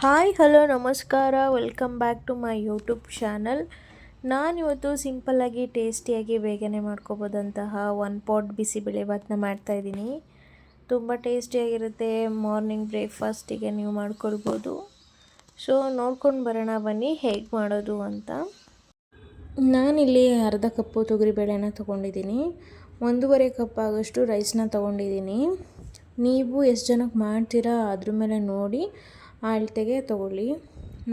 Hi hello ನಮಸ್ಕಾರ welcome back to my YouTube channel. ನಾನಿವತ್ತು ಸಿಂಪಲ್ಲಾಗಿ ಟೇಸ್ಟಿಯಾಗಿ ಬೇಗನೆ ಮಾಡ್ಕೊಬೋದಂತಹ ಒನ್ ಪಾಟ್ ಬಿಸಿಬೇಳೆಭಾತನ್ನ ಮಾಡ್ತಾಯಿದ್ದೀನಿ. ತುಂಬ ಟೇಸ್ಟಿಯಾಗಿರುತ್ತೆ. ಮಾರ್ನಿಂಗ್ ಬ್ರೇಕ್ಫಾಸ್ಟಿಗೆ ನೀವು ಮಾಡ್ಕೊಳ್ಬೋದು. ಸೊ ನೋಡ್ಕೊಂಡು ಬರೋಣ ಬನ್ನಿ ಹೇಗೆ ಮಾಡೋದು ಅಂತ. ನಾನಿಲ್ಲಿ ಅರ್ಧ ಕಪ್ಪು ತೊಗರಿಬೇಳೆನ ತೊಗೊಂಡಿದ್ದೀನಿ. 1.5 ಕಪ್ ಆಗೋಷ್ಟು ರೈಸ್ನ ತೊಗೊಂಡಿದ್ದೀನಿ. ನೀವು ಎಷ್ಟು ಜನಕ್ಕೆ ಮಾಡ್ತೀರಾ ಅದ್ರ ಮೇಲೆ ನೋಡಿ ಅಳತೆಗೆ ತೊಗೊಳ್ಳಿ.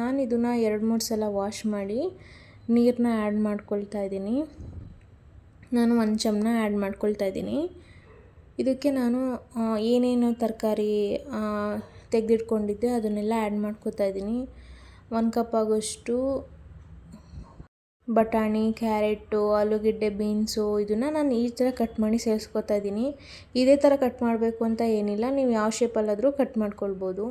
ನಾನು ಇದನ್ನು 2-3 ಸಲ ವಾಶ್ ಮಾಡಿ ನೀರನ್ನ ಆ್ಯಡ್ ಮಾಡ್ಕೊಳ್ತಾ ಇದ್ದೀನಿ. ನಾನು 1 ಚಮಚ ಆ್ಯಡ್ ಮಾಡ್ಕೊಳ್ತಾ ಇದ್ದೀನಿ. ಇದಕ್ಕೆ ನಾನು ಏನೇನು ತರಕಾರಿ ತೆಗೆದಿಟ್ಕೊಂಡಿದ್ದೆ ಅದನ್ನೆಲ್ಲ ಆ್ಯಡ್ ಮಾಡ್ಕೊತಾ ಇದ್ದೀನಿ. 1 ಕಪ್ ಆಗೋಷ್ಟು ಬಟಾಣಿ, ಕ್ಯಾರೆಟು, ಆಲೂಗೆಡ್ಡೆ, ಬೀನ್ಸು ಇದನ್ನು ನಾನು ಈ ಥರ ಕಟ್ ಮಾಡಿ ಸೇರಿಸ್ಕೊತಾ ಇದ್ದೀನಿ. ಇದೇ ಥರ ಕಟ್ ಮಾಡಬೇಕು ಅಂತ ಏನಿಲ್ಲ, ನೀವು ಯಾವ ಶೇಪಲ್ಲಾದರೂ ಕಟ್ ಮಾಡ್ಕೊಳ್ಬೋದು.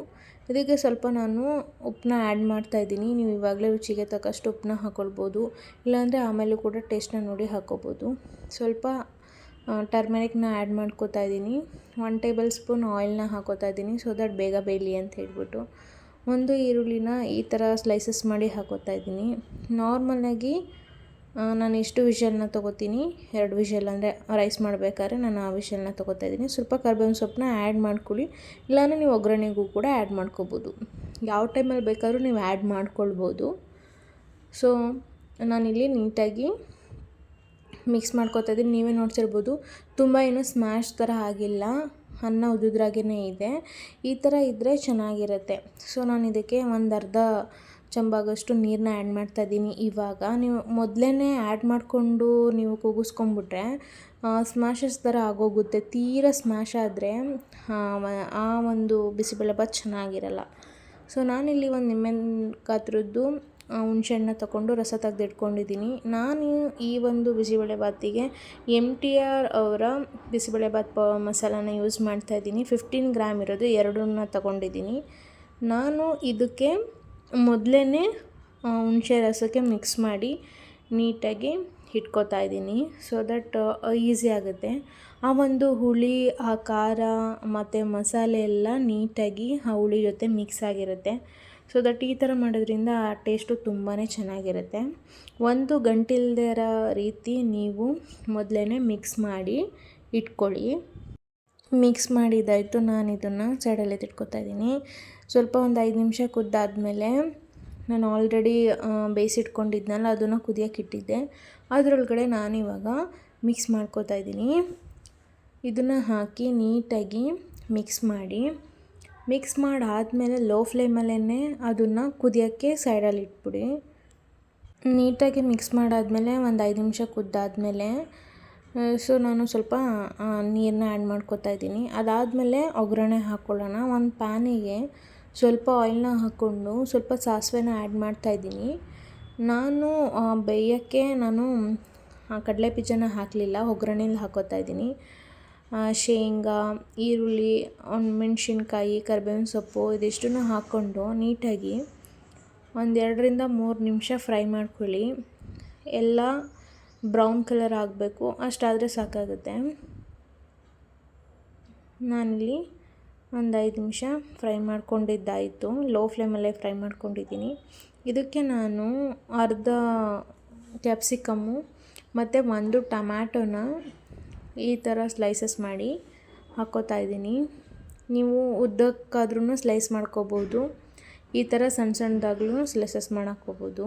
ಇದಕ್ಕೆ ಸ್ವಲ್ಪ ನಾನು ಉಪ್ಪನ್ನ ಆ್ಯಡ್ ಮಾಡ್ತಾಯಿದ್ದೀನಿ. ನೀವು ಇವಾಗಲೇ ರುಚಿಗೆ ತಕ್ಕಷ್ಟು ಉಪ್ಪನ್ನ ಹಾಕ್ಕೊಳ್ಬೋದು, ಇಲ್ಲಾಂದರೆ ಆಮೇಲೂ ಕೂಡ ಟೇಸ್ಟನ್ನ ನೋಡಿ ಹಾಕ್ಕೋಬೋದು. ಸ್ವಲ್ಪ ಟರ್ಮರಿಕ್ನ ಆ್ಯಡ್ ಮಾಡ್ಕೋತಾ ಇದ್ದೀನಿ. 1 ಟೇಬಲ್ ಸ್ಪೂನ್ ಆಯಿಲ್ನ ಹಾಕೋತಾ ಇದ್ದೀನಿ, ಸೊ ದಟ್ ಬೇಗ ಬೇಯಲಿ ಅಂತ ಹೇಳ್ಬಿಟ್ಟು. 1 ಈರುಳ್ಳಿನ ಈ ಥರ ಸ್ಲೈಸಸ್ ಮಾಡಿ ಹಾಕೋತಾ ಇದ್ದೀನಿ. ನಾರ್ಮಲಾಗಿ ನಾನು ಎಷ್ಟು ವಿಷಲ್ನ ತೊಗೋತೀನಿ, 2 ವಿಷಲ್ ಅಂದರೆ ರೈಸ್ ಮಾಡಬೇಕಾದ್ರೆ ನಾನು ಆ ವಿಷಲ್ನ ತೊಗೋತಾ ಇದ್ದೀನಿ. ಸ್ವಲ್ಪ ಕರ್ಬೇವಿನ ಸೊಪ್ಪನ್ನ ಆ್ಯಡ್ ಮಾಡ್ಕೊಳ್ಳಿ, ಇಲ್ಲಾಂದರೆ ನೀವು ಒಗ್ಗರಣೆಗೂ ಕೂಡ ಆ್ಯಡ್ ಮಾಡ್ಕೋಬೋದು. ಯಾವ ಟೈಮಲ್ಲಿ ಬೇಕಾದ್ರೂ ನೀವು ಆ್ಯಡ್ ಮಾಡ್ಕೊಳ್ಬೋದು. ಸೊ ನಾನಿಲ್ಲಿ ನೀಟಾಗಿ ಮಿಕ್ಸ್ ಮಾಡ್ಕೋತಾ ಇದ್ದೀನಿ. ನೀವೇ ನೋಡ್ತಿರ್ಬೋದು, ತುಂಬ ಏನೂ ಸ್ಮ್ಯಾಶ್ ಥರ ಆಗಿಲ್ಲ, ಅನ್ನ ಉದುದ್ರಾಗೇ ಇದೆ. ಈ ಥರ ಇದ್ದರೆ ಚೆನ್ನಾಗಿರುತ್ತೆ. ಸೊ ನಾನು ಇದಕ್ಕೆ ಒಂದು ಅರ್ಧ ಚಮಚದಷ್ಟು ನೀರನ್ನ ಆ್ಯಡ್ ಮಾಡ್ತಾಯಿದ್ದೀನಿ. ಇವಾಗ ನೀವು ಮೊದಲೇ ಆ್ಯಡ್ ಮಾಡಿಕೊಂಡು ನೀವು ಕೂಗಿಸ್ಕೊಂಬಿಟ್ರೆ ಸ್ಮ್ಯಾಶಸ್ ಥರ ಆಗೋಗುತ್ತೆ. ತೀರಾ ಸ್ಮ್ಯಾಶ್ ಆದರೆ ಆ ಒಂದು ಬಿಸಿಬೇಳೆಭಾತ್ ಚೆನ್ನಾಗಿರಲ್ಲ. ಸೊ ನಾನಿಲ್ಲಿ ಒಂದು ನಿಂಬೆಹಣ್ಣು ಗಾತ್ರದ್ದು ಹುಣಸೆಹಣ್ಣನ್ನ ತೊಗೊಂಡು ರಸ ತೆಗೆದಿಟ್ಕೊಂಡಿದ್ದೀನಿ. ನಾನು ಈ ಒಂದು ಬಿಸಿಬೇಳೆಭಾತಿಗೆ MTR ಅವರ ಬಿಸಿಬೇಳೆಭಾತ್ ಮಸಾಲಾನ ಯೂಸ್ ಮಾಡ್ತಾಯಿದ್ದೀನಿ. 15 ಗ್ರಾಮ್ ಇರೋದು 2 ತೊಗೊಂಡಿದ್ದೀನಿ. ನಾನು ಇದಕ್ಕೆ ಮೊದಲೇ ಹುಣಸೆ ರಸಕ್ಕೆ ಮಿಕ್ಸ್ ಮಾಡಿ ನೀಟಾಗಿ ಇಟ್ಕೋತಾ ಇದ್ದೀನಿ, ಸೊ ದಟ್ ಈಸಿ ಆಗುತ್ತೆ. ಆ ಒಂದು ಹುಳಿ, ಆ ಖಾರ ಮತ್ತು ಮಸಾಲೆ ಎಲ್ಲ ನೀಟಾಗಿ ಆ ಹುಳಿ ಜೊತೆ ಮಿಕ್ಸ್ ಆಗಿರುತ್ತೆ. ಸೊ ದಟ್ ಈ ಥರ ಮಾಡೋದ್ರಿಂದ ಆ ಟೇಸ್ಟು ತುಂಬಾ ಚೆನ್ನಾಗಿರುತ್ತೆ. ಒಂದು ಗಂಟಿಲ್ದೇ ಇರೋ ರೀತಿ ನೀವು ಮೊದಲೇ ಮಿಕ್ಸ್ ಮಾಡಿ ಇಟ್ಕೊಳ್ಳಿ. ಮಿಕ್ಸ್ ಮಾಡಿದ್ದಾಯಿತು. ನಾನು ಇದನ್ನು ಸೈಡಲ್ಲಿ ಎತ್ತಿಟ್ಕೊತಾ ಇದ್ದೀನಿ. ಸ್ವಲ್ಪ ಒಂದು 5 ನಿಮಿಷ ಕುದ್ದಾದಮೇಲೆ ನಾನು ಆಲ್ರೆಡಿ ಬೇಯಿಸಿಟ್ಕೊಂಡಿದ್ನಲ್ಲ ಅದನ್ನು ಕುದಿಯೋಕೆ ಇಟ್ಟಿದ್ದೆ. ಅದರೊಳಗಡೆ ನಾನಿವಾಗ ಮಿಕ್ಸ್ ಮಾಡ್ಕೋತಾ ಇದ್ದೀನಿ. ಇದನ್ನು ಹಾಕಿ ನೀಟಾಗಿ ಮಿಕ್ಸ್ ಮಾಡಾದಮೇಲೆ ಲೋ ಫ್ಲೇಮಲ್ಲೇ ಅದನ್ನು ಕುದಿಯೋಕ್ಕೆ ಸೈಡಲ್ಲಿ ಇಟ್ಬಿಡಿ. ನೀಟಾಗಿ ಮಿಕ್ಸ್ ಮಾಡಾದಮೇಲೆ ಒಂದು 5 ನಿಮಿಷ ಕುದ್ದಾದಮೇಲೆ ಸೊ ನಾನು ಸ್ವಲ್ಪ ನೀರನ್ನ ಆ್ಯಡ್ ಮಾಡ್ಕೋತಾ ಇದ್ದೀನಿ. ಅದಾದಮೇಲೆ ಒಗ್ಗರಣೆ ಹಾಕ್ಕೊಳ್ಳೋಣ. ಒಂದು ಪ್ಯಾನಿಗೆ ಸ್ವಲ್ಪ ಆಯಿಲ್ನ ಹಾಕ್ಕೊಂಡು ಸ್ವಲ್ಪ ಸಾಸಿವೆನ ಆ್ಯಡ್ ಮಾಡ್ತಾಯಿದ್ದೀನಿ. ನಾನು ಬೇಯೋಕ್ಕೆ ಕಡಲೆ ಬೀಜನ ಹಾಕಲಿಲ್ಲ, ಒಗ್ಗರಣೆಲಿ ಹಾಕೋತಾ ಇದ್ದೀನಿ. ಶೇಂಗಾ, ಈರುಳ್ಳಿ, ಮೆಣಸಿನ್ಕಾಯಿ, ಕರಿಬೇವಿನ ಸೊಪ್ಪು ಇದಿಷ್ಟನ್ನು ಹಾಕ್ಕೊಂಡು ನೀಟಾಗಿ ಒಂದು 2-3 ನಿಮಿಷ ಫ್ರೈ ಮಾಡ್ಕೊಳ್ಳಿ. ಎಲ್ಲ ಬ್ರೌನ್ ಕಲರ್ ಆಗಬೇಕು, ಅಷ್ಟಾದರೆ ಸಾಕಾಗುತ್ತೆ. ನಾನಿಲ್ಲಿ ಒಂದು 5 ನಿಮಿಷ ಫ್ರೈ ಮಾಡ್ಕೊಂಡಿದ್ದಾಯಿತು. ಲೋ ಫ್ಲೇಮಲ್ಲೇ ಫ್ರೈ ಮಾಡ್ಕೊಂಡಿದ್ದೀನಿ. ಇದಕ್ಕೆ ನಾನು ಅರ್ಧ ಕ್ಯಾಪ್ಸಿಕಮ್ಮು ಮತ್ತು 1 ಟಮ್ಯಾಟೋನ ಈ ಥರ ಸ್ಲೈಸಸ್ ಮಾಡಿ ಹಾಕ್ಕೋತಾ ಇದ್ದೀನಿ. ನೀವು ಉದ್ದಕ್ಕಾದ್ರೂ ಸ್ಲೈಸ್ ಮಾಡ್ಕೋಬೋದು, ಈ ಥರ ಸಣ್ಣ ಸಣ್ಣದಾಗ್ಲೂ ಸ್ಲೈಸಸ್ ಮಾಡಿ ಹಾಕ್ಕೋಬೋದು.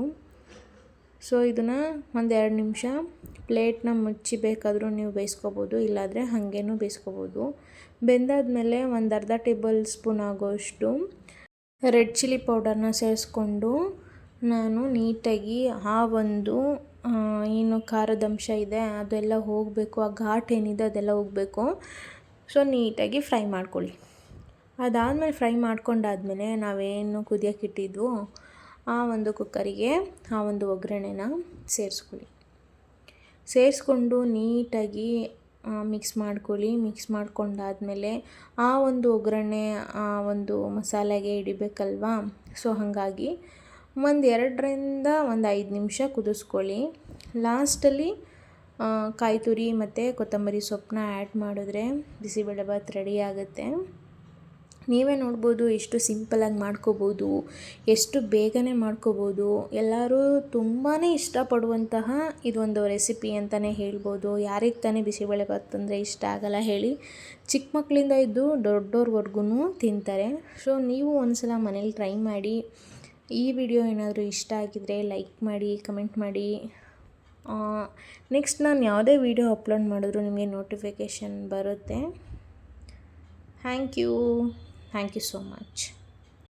ಸೊ ಇದನ್ನು ಒಂದು 2 ನಿಮಿಷ ಪ್ಲೇಟ್ನ ಮುಚ್ಚಿ ಬೇಕಾದರೂ ನೀವು ಬೇಯಿಸ್ಕೋಬೋದು, ಇಲ್ಲಾಂದರೆ ಹಾಗೇನೂ ಬೇಯಿಸ್ಕೋಬೋದು. ಬೆಂದಾದಮೇಲೆ ಒಂದು ಅರ್ಧ ಟೇಬಲ್ ಸ್ಪೂನ್ ಆಗೋಷ್ಟು ರೆಡ್ ಚಿಲ್ಲಿ ಪೌಡರ್ನ ಸೇರಿಸ್ಕೊಂಡು ನಾನು ನೀಟಾಗಿ ಆ ಒಂದು ಏನು ಖಾರದ ಅಂಶ ಇದೆ ಅದೆಲ್ಲ ಹೋಗಬೇಕು, ಆ ಘಾಟ್ ಏನಿದೆ ಅದೆಲ್ಲ ಹೋಗಬೇಕು. ಸೊ ನೀಟಾಗಿ ಫ್ರೈ ಮಾಡ್ಕೊಳ್ಳಿ. ಅದಾದಮೇಲೆ ಫ್ರೈ ಮಾಡ್ಕೊಂಡಾದಮೇಲೆ ನಾವೇನು ಕುದಿಯೋಕೆ ಇಟ್ಟಿದ್ವೋ ಆ ಒಂದು ಕುಕ್ಕರಿಗೆ ಆ ಒಂದು ಒಗ್ಗರಣೆನ ಸೇರಿಸ್ಕೊಂಡು ನೀಟಾಗಿ ಮಿಕ್ಸ್ ಮಾಡ್ಕೊಳ್ಳಿ. ಮಿಕ್ಸ್ ಮಾಡ್ಕೊಂಡಾದಮೇಲೆ ಆ ಒಂದು ಒಗ್ಗರಣೆ ಆ ಒಂದು ಮಸಾಲೆಗೆ ಹಿಡಿಬೇಕಲ್ವಾ, ಸೊ ಹಾಗಾಗಿ ಒಂದು 2-5 ನಿಮಿಷ ಕುದಿಸ್ಕೊಳ್ಳಿ. ಲಾಸ್ಟಲ್ಲಿ ಕಾಯಿ ತುರಿ ಮತ್ತು ಕೊತ್ತಂಬರಿ ಸೊಪ್ಪನ್ನ ಆ್ಯಡ್ ಮಾಡಿದ್ರೆ ಬಿಸಿಬೇಳೆಭಾತ್ ರೆಡಿ ಆಗುತ್ತೆ. ನೀವೇ ನೋಡ್ಬೋದು ಎಷ್ಟು ಸಿಂಪಲಾಗಿ ಮಾಡ್ಕೋಬೋದು, ಎಷ್ಟು ಬೇಗನೆ ಮಾಡ್ಕೋಬೋದು. ಎಲ್ಲರೂ ತುಂಬಾ ಇಷ್ಟಪಡುವಂತಹ ಇದೊಂದು ರೆಸಿಪಿ ಅಂತಲೇ ಹೇಳ್ಬೋದು. ಯಾರಿಗೆ ತಾನೇ ಬಿಸಿಬೇಳೆಭಾತ್ ಅಂದರೆ ಇಷ್ಟ ಆಗಲ್ಲ ಹೇಳಿ. ಚಿಕ್ಕ ಮಕ್ಕಳಿಂದ ಇದ್ದು ದೊಡ್ಡೋರ್ವರೆಗೂ ತಿಂತಾರೆ. ಸೊ ನೀವು ಒಂದು ಸಲ ಮನೇಲಿ ಟ್ರೈ ಮಾಡಿ. ಈ ವಿಡಿಯೋ ಏನಾದರೂ ಇಷ್ಟ ಆಗಿದ್ದರೆ ಲೈಕ್ ಮಾಡಿ, ಕಮೆಂಟ್ ಮಾಡಿ. ನೆಕ್ಸ್ಟ್ ನಾನು ಯಾವುದೇ ವಿಡಿಯೋ ಅಪ್ಲೋಡ್ ಮಾಡಿದ್ರು ನಿಮಗೆ ನೋಟಿಫಿಕೇಷನ್ ಬರುತ್ತೆ. Thank you so much.